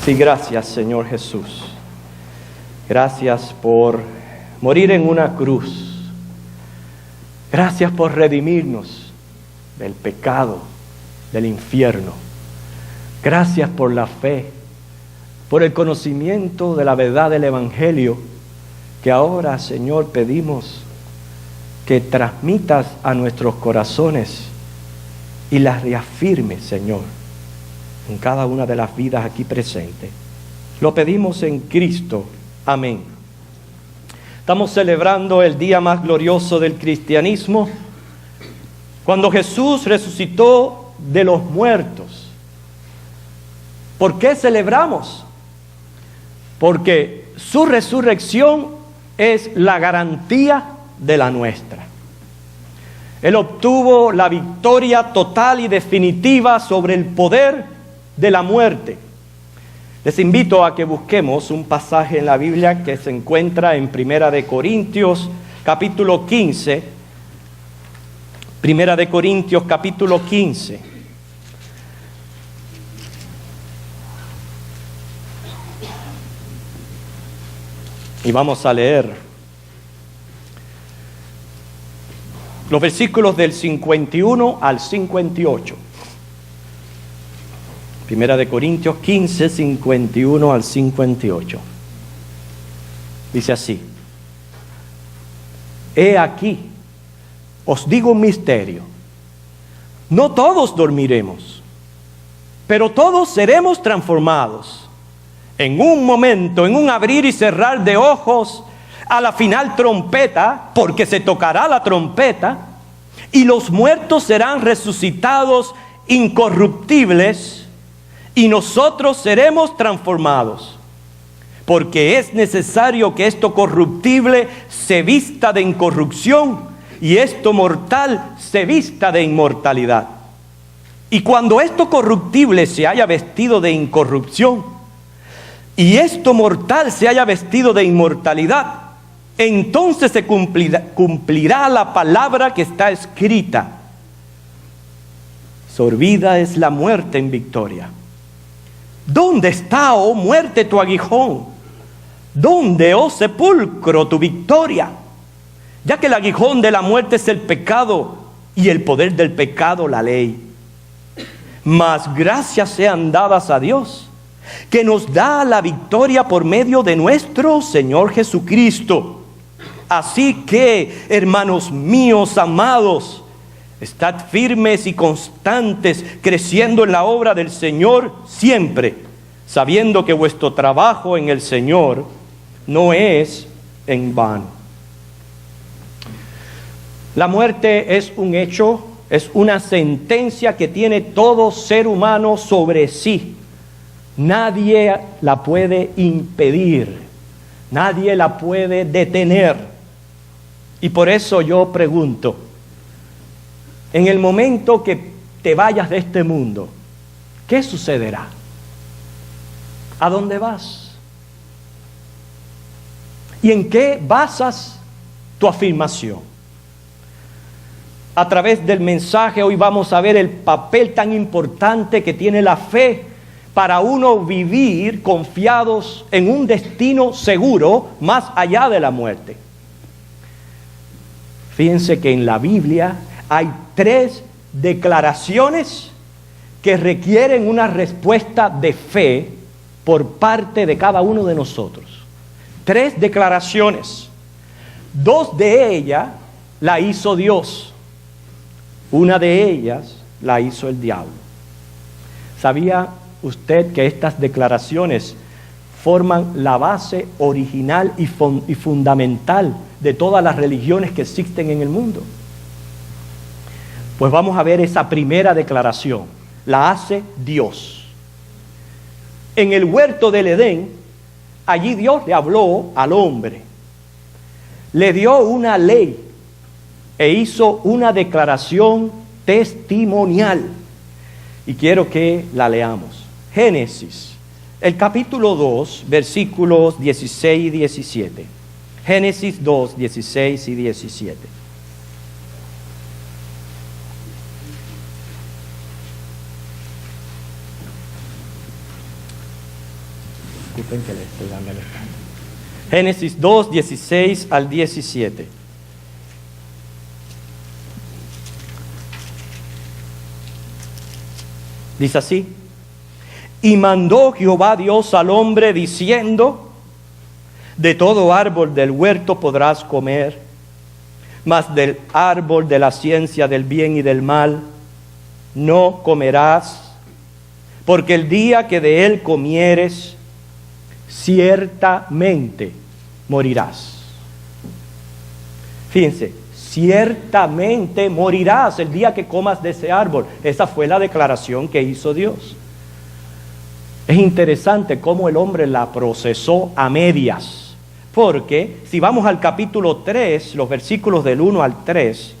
Sí, gracias, Señor Jesús. Gracias por morir en una cruz. Gracias por redimirnos del pecado, del infierno. Gracias por la fe, por el conocimiento de la verdad del Evangelio, que ahora, Señor, pedimos que transmitas a nuestros corazones y las reafirmes, Señor, en cada una de las vidas aquí presentes. Lo pedimos en Cristo. Amén. Estamos celebrando el día más glorioso del cristianismo, cuando Jesús resucitó de los muertos. ¿Por qué celebramos? Porque su resurrección es la garantía de la nuestra. Él obtuvo la victoria total y definitiva sobre el poder de la muerte. Les invito a que busquemos un pasaje en la Biblia que se encuentra en Primera de Corintios, capítulo 15. Primera de Corintios, capítulo 15. Y vamos a leer los versículos del 51 al 58. Primera de Corintios 15, 51 al 58. Dice así: He aquí, os digo un misterio. No todos dormiremos, pero todos seremos transformados. En un momento, en un abrir y cerrar de ojos, a la final trompeta, porque se tocará la trompeta, y los muertos serán resucitados incorruptibles, y nosotros seremos transformados. Porque es necesario que esto corruptible se vista de incorrupción, y esto mortal se vista de inmortalidad. Y cuando esto corruptible se haya vestido de incorrupción, y esto mortal se haya vestido de inmortalidad, entonces se cumplirá la palabra que está escrita: sorbida es la muerte en victoria. ¿Dónde está, oh muerte, tu aguijón? ¿Dónde, oh sepulcro, tu victoria? Ya que el aguijón de la muerte es el pecado, y el poder del pecado la ley. Mas gracias sean dadas a Dios, que nos da la victoria por medio de nuestro Señor Jesucristo. Así que, hermanos míos amados, estad firmes y constantes, creciendo en la obra del Señor siempre, sabiendo que vuestro trabajo en el Señor no es en vano. La muerte es un hecho, es una sentencia que tiene todo ser humano sobre sí. Nadie la puede impedir, nadie la puede detener. Y por eso yo pregunto: en el momento que te vayas de este mundo, ¿qué sucederá? ¿A dónde vas? ¿Y en qué basas tu afirmación? A través del mensaje hoy vamos a ver el papel tan importante que tiene la fe para uno vivir confiados en un destino seguro más allá de la muerte. Fíjense que en la Biblia hay 3 declaraciones que requieren una respuesta de fe por parte de cada uno de nosotros. 3 declaraciones. 2 de ellas la hizo Dios. Una de ellas la hizo el diablo. ¿Sabía usted que estas declaraciones forman la base original y fundamental de todas las religiones que existen en el mundo? Pues vamos a ver esa primera declaración. La hace Dios. En el huerto del Edén, allí Dios le habló al hombre. Le dio una ley e hizo una declaración testimonial. Y quiero que la leamos. Génesis, el capítulo 2, versículos 16 y 17. Génesis 2, 16 y 17. Disculpen que le estoy dando el escándalo. Génesis 2, 16 al 17. Dice así: y mandó Jehová Dios al hombre diciendo: de todo árbol del huerto podrás comer, mas del árbol de la ciencia del bien y del mal no comerás, porque el día que de él comieres, ciertamente morirás. Fíjense, ciertamente morirás el día que comas de ese árbol. Esa fue la declaración que hizo Dios. Es interesante cómo el hombre la procesó a medias, porque si vamos al capítulo 3, los versículos del 1 al 3,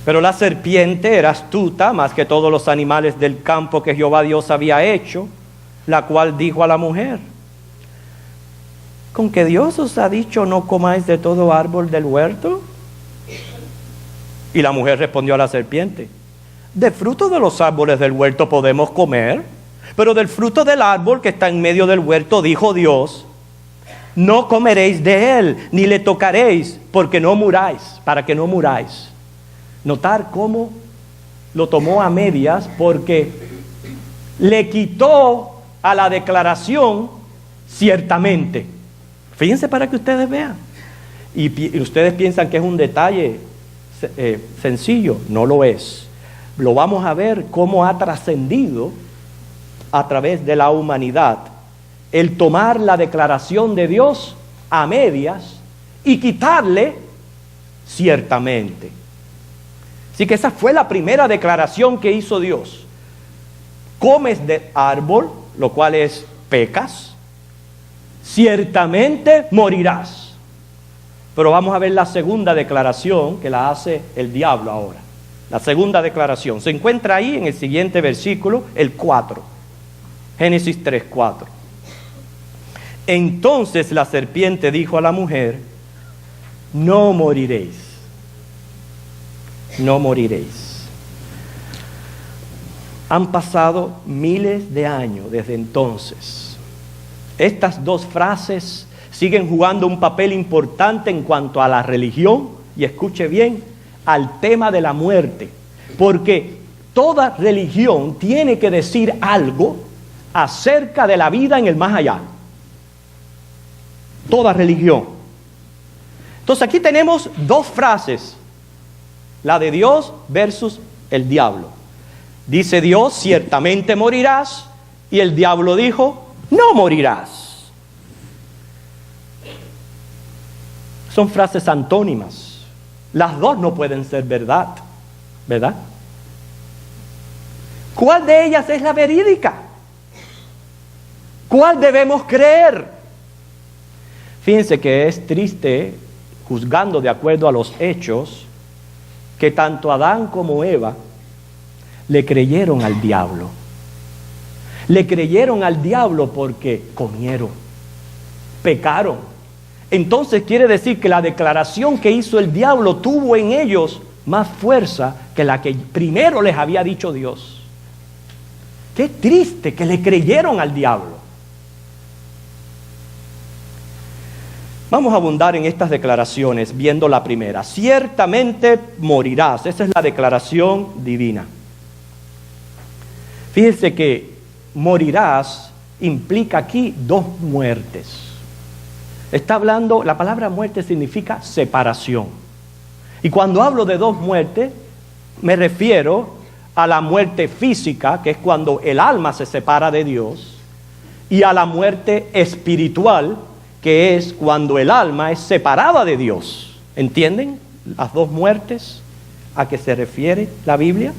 pero la serpiente era astuta más que todos los animales del campo que Jehová Dios había hecho, la cual dijo a la mujer: ¿con que Dios os ha dicho no comáis de todo árbol del huerto? Y la mujer respondió a la serpiente: de fruto de los árboles del huerto podemos comer, pero del fruto del árbol que está en medio del huerto dijo Dios: no comeréis de él, ni le tocaréis, porque no muráis, para que no muráis. Notar cómo lo tomó a medias, porque le quitó a la declaración ciertamente. Fíjense para que ustedes vean. Y ustedes piensan que es un detalle sencillo. No lo es. Lo vamos a ver cómo ha trascendido a través de la humanidad el tomar la declaración de Dios a medias y quitarle ciertamente. Así que esa fue la primera declaración que hizo Dios. Comes del árbol, lo cual es pecas, ciertamente morirás. Pero vamos a ver la segunda declaración que la hace el diablo ahora. La segunda declaración se encuentra ahí en el siguiente versículo, el 4. Génesis 3, 4. Entonces la serpiente dijo a la mujer: no moriréis. No moriréis. Han pasado miles de años desde entonces. Estas dos frases siguen jugando un papel importante en cuanto a la religión, y escuche bien, al tema de la muerte, porque toda religión tiene que decir algo acerca de la vida en el más allá. Toda religión. Entonces aquí tenemos dos frases: la de Dios versus el diablo. Dice Dios: ciertamente morirás, y el diablo dijo: no morirás. Son frases antónimas. Las dos no pueden ser verdad, ¿verdad? ¿Cuál de ellas es la verídica? ¿Cuál debemos creer? Fíjense que es triste, juzgando de acuerdo a los hechos, que tanto Adán como Eva le creyeron al diablo. Le creyeron al diablo porque comieron, pecaron. Entonces quiere decir que la declaración que hizo el diablo tuvo en ellos más fuerza que la que primero les había dicho Dios. Qué triste que le creyeron al diablo. Vamos a abundar en estas declaraciones viendo la primera. Ciertamente morirás. Esa es la declaración divina. Fíjense que morirás implica aquí dos muertes. Está hablando, la palabra muerte significa separación. Y cuando hablo de dos muertes, me refiero a la muerte física, que es cuando el alma se separa de Dios, y a la muerte espiritual, que es cuando el alma es separada de Dios. ¿Entienden las dos muertes a que se refiere la Biblia?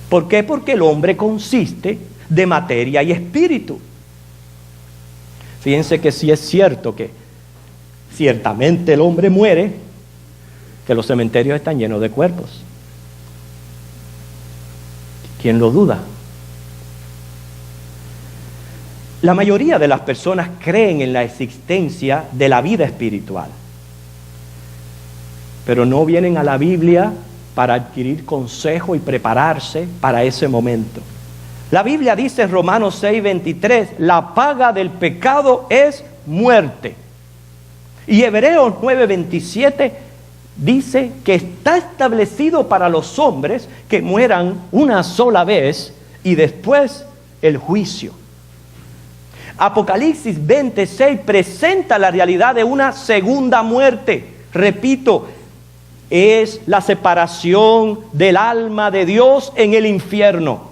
¿Por qué? Porque el hombre consiste de materia y espíritu. Fíjense que sí es cierto que ciertamente el hombre muere, que los cementerios están llenos de cuerpos. ¿Quién lo duda? La mayoría de las personas creen en la existencia de la vida espiritual, pero no vienen a la Biblia para adquirir consejo y prepararse para ese momento. La Biblia dice en Romanos 6:23, la paga del pecado es muerte. Y Hebreos 9:27 dice que está establecido para los hombres que mueran una sola vez y después el juicio. Apocalipsis 26 presenta la realidad de una segunda muerte. Repito, es la separación del alma de Dios en el infierno.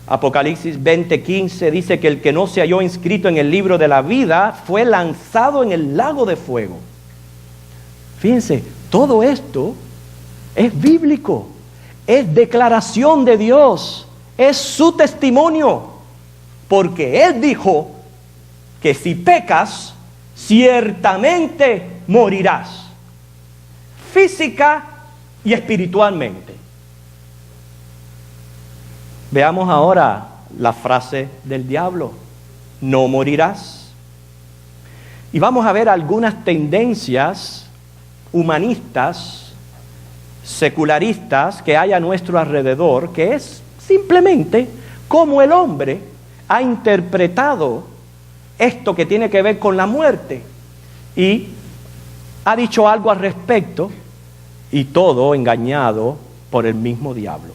Apocalipsis 20:15 dice que el que no se halló inscrito en el libro de la vida fue lanzado en el lago de fuego. Fíjense, todo esto es bíblico, es declaración de Dios, es su testimonio, porque Él dijo que si pecas, ciertamente morirás, física y espiritualmente. Veamos ahora la frase del diablo, no morirás. Y vamos a ver algunas tendencias humanistas, secularistas que hay a nuestro alrededor, que es simplemente cómo el hombre ha interpretado esto que tiene que ver con la muerte y ha dicho algo al respecto, y todo engañado por el mismo diablo.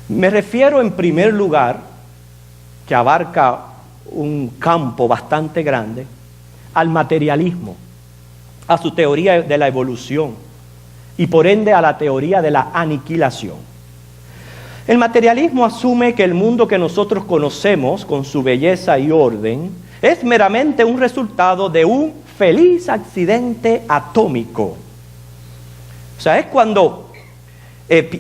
Me refiero en primer lugar, que abarca un campo bastante grande, al materialismo, a su teoría de la evolución y por ende a la teoría de la aniquilación. El materialismo asume que el mundo que nosotros conocemos con su belleza y orden es meramente un resultado de un feliz accidente atómico. O sea, es cuando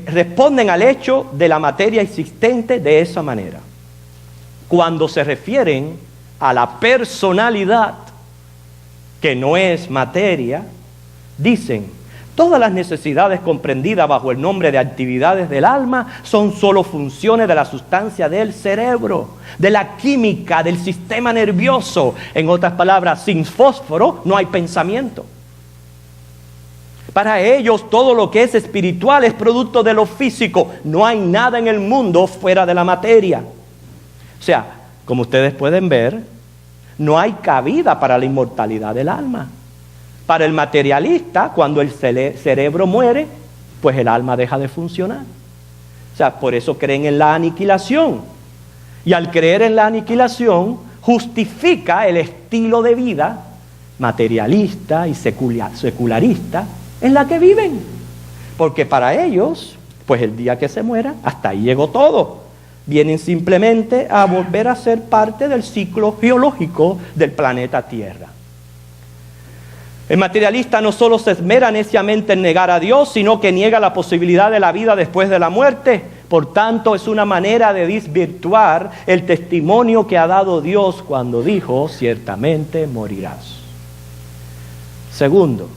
responden al hecho de la materia existente de esa manera. Cuando se refieren a la personalidad, que no es materia, dicen, todas las necesidades comprendidas bajo el nombre de actividades del alma son solo funciones de la sustancia del cerebro, de la química, del sistema nervioso. En otras palabras, sin fósforo no hay pensamiento. Para ellos todo lo que es espiritual es producto de lo físico. No hay nada en el mundo fuera de la materia. O sea, como ustedes pueden ver, no hay cabida para la inmortalidad del alma. Para el materialista, cuando el cerebro muere, pues el alma deja de funcionar. O sea, por eso creen en la aniquilación. Y al creer en la aniquilación, justifica el estilo de vida materialista y secularista en la que viven. Porque para ellos, pues el día que se muera, hasta ahí llegó todo. Vienen simplemente a volver a ser parte del ciclo geológico del planeta Tierra. El materialista no solo se esmera neciamente en negar a Dios, sino que niega la posibilidad de la vida después de la muerte. Por tanto, es una manera de desvirtuar el testimonio que ha dado Dios cuando dijo, ciertamente morirás. Segundo,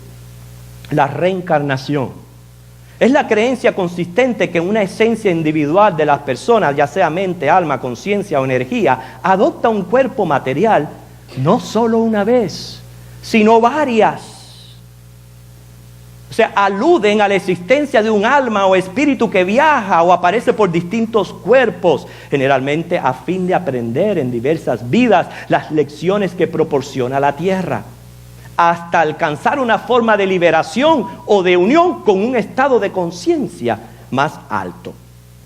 la reencarnación. Es la creencia consistente que una esencia individual de las personas, ya sea mente, alma, conciencia o energía, adopta un cuerpo material no solo una vez, sino varias. O sea, aluden a la existencia de un alma o espíritu que viaja o aparece por distintos cuerpos, generalmente a fin de aprender en diversas vidas las lecciones que proporciona la tierra, hasta alcanzar una forma de liberación o de unión con un estado de conciencia más alto.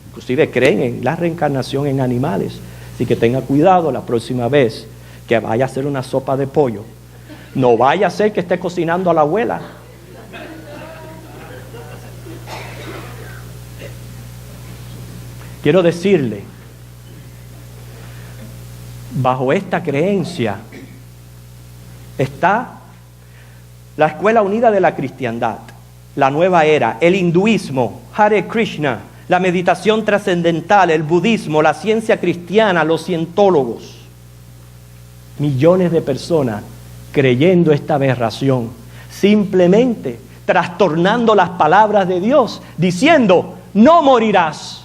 Inclusive creen en la reencarnación en animales. Así que tenga cuidado la próxima vez que vaya a hacer una sopa de pollo. No vaya a ser que esté cocinando a la abuela. Quiero decirle, bajo esta creencia está la Escuela Unida de la Cristiandad, la Nueva Era, el hinduismo, Hare Krishna, la meditación trascendental, el budismo, la ciencia cristiana, los cientólogos. Millones de personas creyendo esta aberración, simplemente trastornando las palabras de Dios, diciendo, no morirás.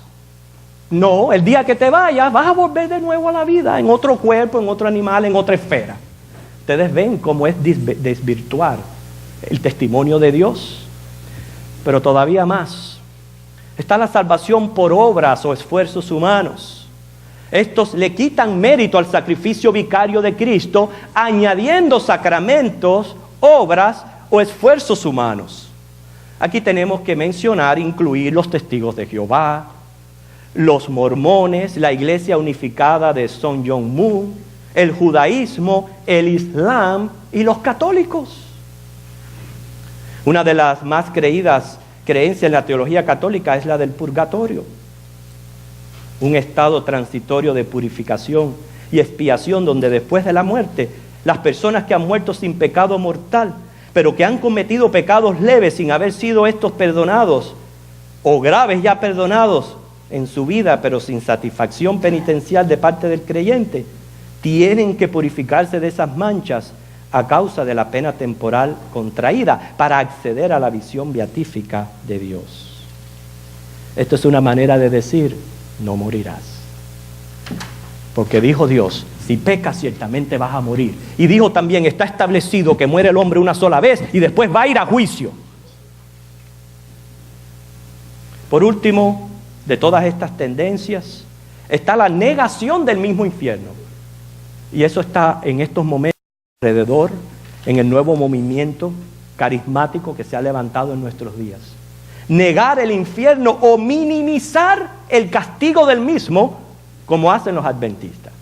No, el día que te vayas vas a volver de nuevo a la vida, en otro cuerpo, en otro animal, en otra esfera. Ustedes ven cómo es desvirtuar el testimonio de Dios. Pero todavía más, está la salvación por obras o esfuerzos humanos. Estos le quitan mérito al sacrificio vicario de Cristo, añadiendo sacramentos, obras o esfuerzos humanos. Aquí tenemos que mencionar, incluir los testigos de Jehová, los mormones, la Iglesia Unificada de Son Young Moon, el judaísmo, el islam y los católicos. Una de las más creídas creencias en la teología católica es la del purgatorio, un estado transitorio de purificación y expiación donde después de la muerte, las personas que han muerto sin pecado mortal, pero que han cometido pecados leves sin haber sido estos perdonados, o graves ya perdonados en su vida, pero sin satisfacción penitencial de parte del creyente, tienen que purificarse de esas manchas a causa de la pena temporal contraída para acceder a la visión beatífica de Dios. Esto es una manera de decir, no morirás. Porque dijo Dios, si pecas ciertamente vas a morir. Y dijo también, está establecido que muere el hombre una sola vez y después va a ir a juicio. Por último, de todas estas tendencias, está la negación del mismo infierno. Y eso está en estos momentos alrededor, en el nuevo movimiento carismático que se ha levantado en nuestros días. Negar el infierno o minimizar el castigo del mismo, como hacen los adventistas.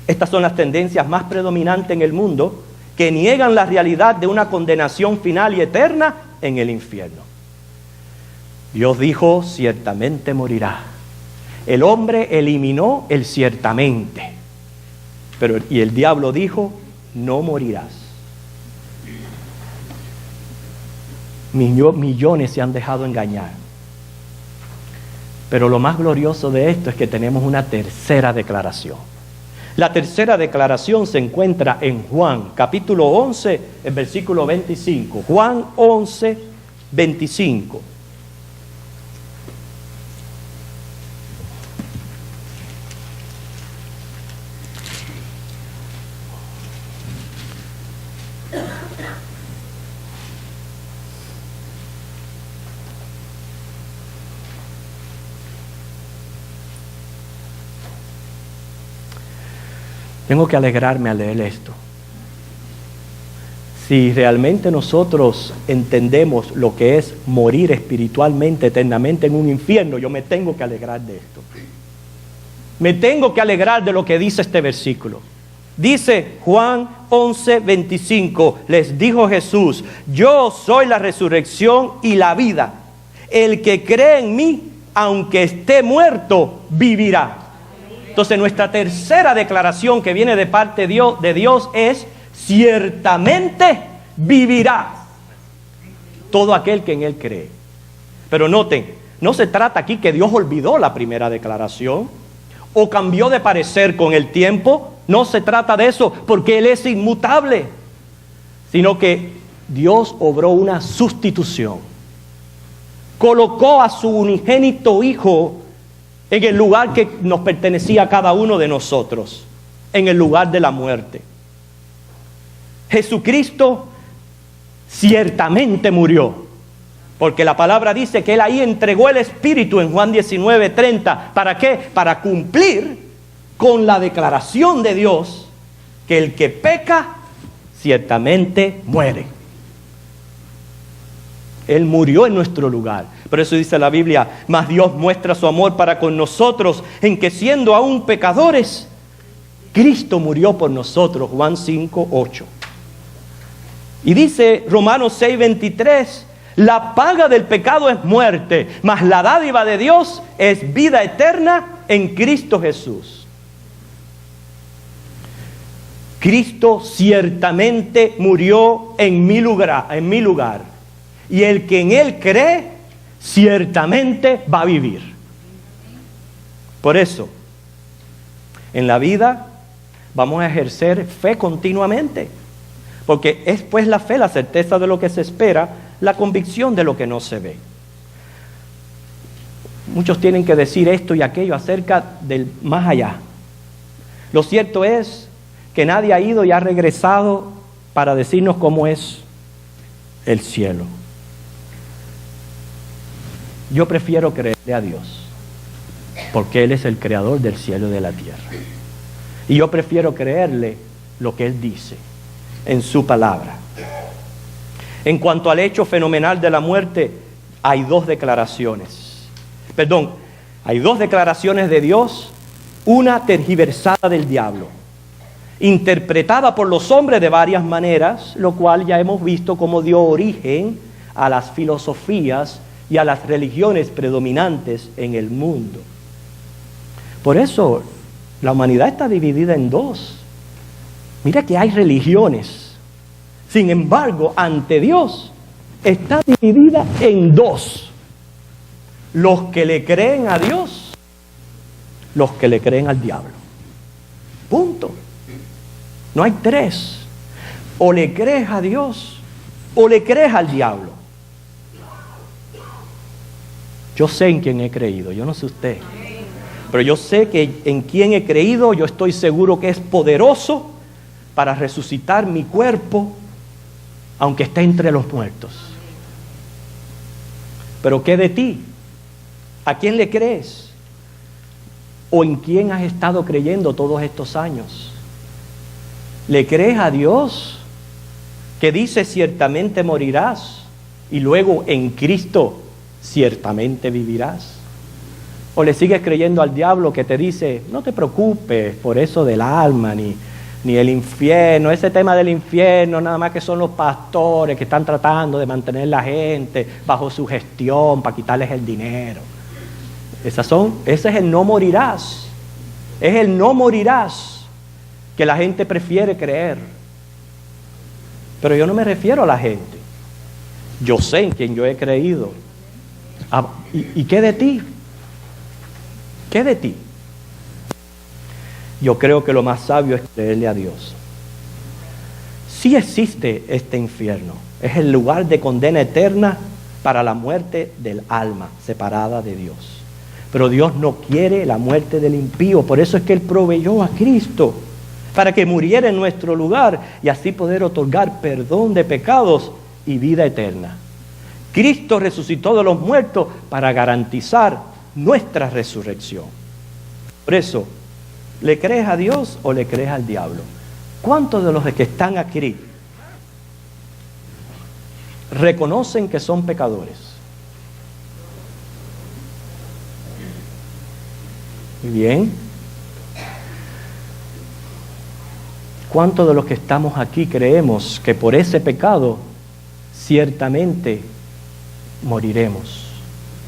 Estas son las tendencias más predominantes en el mundo, que niegan la realidad de una condenación final y eterna en el infierno. Dios dijo, ciertamente morirá. El hombre eliminó el ciertamente. Y el diablo dijo, no morirás. Millones se han dejado engañar. Pero lo más glorioso de esto es que tenemos una tercera declaración. La tercera declaración se encuentra en Juan, capítulo 11, el versículo 25. Juan 11, 25. Tengo que alegrarme al leer esto. Si realmente nosotros entendemos lo que es morir espiritualmente, eternamente en un infierno, yo me tengo que alegrar de esto. Me tengo que alegrar de lo que dice este versículo. Dice Juan 11, 25, les dijo Jesús, yo soy la resurrección y la vida. El que cree en mí, aunque esté muerto, vivirá. Entonces nuestra tercera declaración que viene de parte de Dios es, ciertamente vivirá todo aquel que en Él cree. Pero noten, no se trata aquí que Dios olvidó la primera declaración o cambió de parecer con el tiempo. No se trata de eso, porque Él es inmutable, sino que Dios obró una sustitución. Colocó a su unigénito Hijo en el lugar que nos pertenecía a cada uno de nosotros, en el lugar de la muerte. Jesucristo ciertamente murió, porque la palabra dice que Él ahí entregó el Espíritu en Juan 19:30. ¿Para qué? Para cumplir con la declaración de Dios que el que peca ciertamente muere. Él murió en nuestro lugar. Por eso dice la Biblia, mas Dios muestra su amor para con nosotros, en que siendo aún pecadores, Cristo murió por nosotros. Juan 5:8. Y dice Romanos 6:23, la paga del pecado es muerte, mas la dádiva de Dios es vida eterna en Cristo Jesús. Cristo ciertamente murió en mi lugar. Y el que en Él cree, ciertamente va a vivir. Por eso, en la vida vamos a ejercer fe continuamente. Porque es pues la fe, la certeza de lo que se espera, la convicción de lo que no se ve. Muchos tienen que decir esto y aquello acerca del más allá. Lo cierto es que nadie ha ido y ha regresado para decirnos cómo es el cielo. Yo prefiero creerle a Dios, porque Él es el creador del cielo y de la tierra. Y yo prefiero creerle lo que Él dice en su palabra. En cuanto al hecho fenomenal de la muerte, hay dos declaraciones. Hay dos declaraciones de Dios, una tergiversada del diablo, interpretada por los hombres de varias maneras, lo cual ya hemos visto cómo dio origen a las filosofías y a las religiones predominantes en el mundo. Por eso la humanidad está dividida en dos. Mira que hay religiones. Sin embargo, ante Dios está dividida en dos. Los que le creen a Dios, los que le creen al diablo. Punto. No hay tres. O le crees a Dios o le crees al diablo. Yo sé en quién he creído, yo no sé usted. Pero yo sé que en quién he creído, yo estoy seguro que es poderoso para resucitar mi cuerpo, aunque esté entre los muertos. Pero ¿qué de ti? ¿A quién le crees? ¿O en quién has estado creyendo todos estos años? ¿Le crees a Dios, que dice ciertamente morirás y luego en Cristo ciertamente vivirás? ¿O le sigues creyendo al diablo, que te dice, no te preocupes por eso del alma, ni el infierno, ese tema del infierno, nada más que son los pastores que están tratando de mantener la gente bajo su gestión para quitarles el dinero? Ese es el no morirás. Es el no morirás que la gente prefiere creer. Pero yo no me refiero a la gente. Yo sé en quién yo he creído. ¿Y qué de ti? ¿Qué de ti? Yo creo que lo más sabio es creerle a Dios. Sí existe este infierno. Es el lugar de condena eterna para la muerte del alma separada de Dios. Pero Dios no quiere la muerte del impío. Por eso es que Él proveyó a Cristo, para que muriera en nuestro lugar y así poder otorgar perdón de pecados y vida eterna. Cristo resucitó de los muertos para garantizar nuestra resurrección. Por eso, ¿le crees a Dios o le crees al diablo? ¿Cuántos de los que están aquí reconocen que son pecadores? Muy bien. ¿Cuántos de los que estamos aquí creemos que por ese pecado ciertamente moriremos?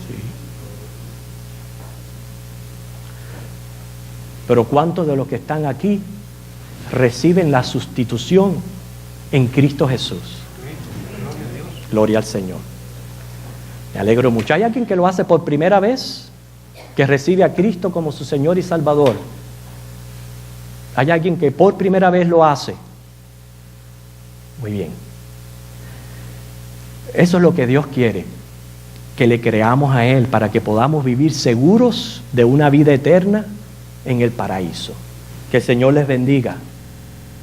Sí. Pero ¿cuántos de los que están aquí reciben la sustitución en Cristo Jesús? Gloria al Señor. Me alegro mucho. ¿Hay alguien que lo hace por primera vez? Que recibe a Cristo como su Señor y Salvador. ¿Hay alguien que por primera vez lo hace? Muy bien. Eso es lo que Dios quiere, que le creamos a Él para que podamos vivir seguros de una vida eterna en el paraíso. Que el Señor les bendiga.